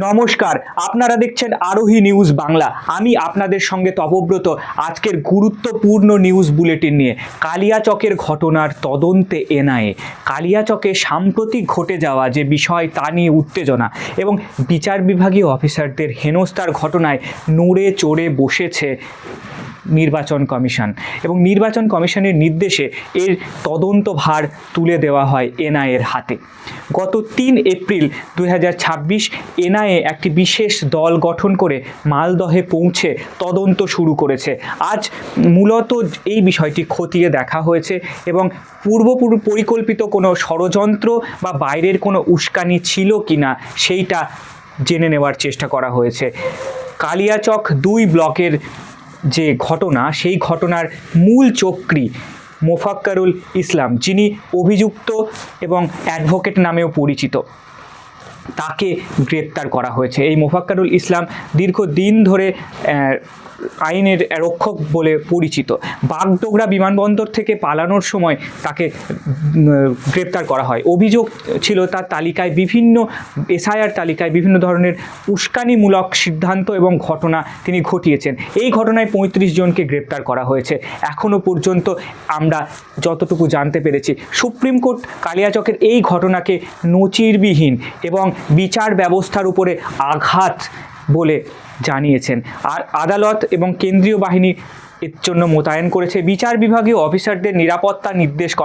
নমস্কার, আপনারা দেখছেন আরোহী নিউজ বাংলা। আমি আপনাদের সঙ্গে তপব্রত। আজকের গুরুত্বপূর্ণ নিউজ বুলেটিন নিয়ে কালিয়াচকের ঘটনার তদন্তে এনআইএ। কালিয়াচকে সাম্প্রতিক ঘটে যাওয়া যে বিষয় তা নিয়ে উত্তেজনা এবং বিচার বিভাগীয় অফিসারদের হেনস্থার ঘটনায় নড়ে চড়ে বসেছে নির্বাচন কমিশন এবং নির্বাচন কমিশনের নির্দেশে এর তদন্তভার তুলে দেওয়া হয় এনআইএর হাতে। গত ৩ এপ্রিল ২০২৬ এনআইএ একটি বিশেষ দল গঠন করে মালদহে পৌঁছে তদন্ত শুরু করেছে। আজ মূলত এই বিষয়টি খতিয়ে দেখা হয়েছে এবং পরিকল্পিত কোনো ষড়যন্ত্র বা বাইরের কোনো উস্কানি ছিল কিনা সেইটা জেনে নেওয়ার চেষ্টা করা হয়েছে। কালিয়াচক ২ ব্লকের যে ঘটনা, সেই ঘটনার মূল চক্রী মোফাক্কারুল ইসলাম, যিনি অভিযুক্ত এবং অ্যাডভোকেট নামেও পরিচিত, তাকে গ্রেপ্তার করা হয়েছে। এই মোফাক্কারুল ইসলাম দীর্ঘদিন ধরে আইনের রক্ষক বলে পরিচিত। বাগডোগরা বিমানবন্দর থেকে পালানোর সময় তাকে গ্রেপ্তার করা হয়। অভিযোগ ছিল তার তালিকায় এসআইআর তালিকায় বিভিন্ন ধরনের উস্কানিমূলক সিদ্ধান্ত এবং ঘটনা তিনি ঘটিয়েছেন। এই ঘটনায় ৩৫ জনকে গ্রেপ্তার করা হয়েছে। এখনও পর্যন্ত আমরা যতটুকু জানতে পেরেছি, সুপ্রিম কোর্ট কালিয়াচকের এই ঘটনাকে নজিরবিহীন এবং বিচার ব্যবস্থার উপরে আঘাত বলে জানিয়েছেন। আর আদালত এবং কেন্দ্রীয় বাহিনী এর জন্য মোতায়েন করেছে। বিচার বিভাগীয় অফিসারদের নিরাপত্তা নির্দেশ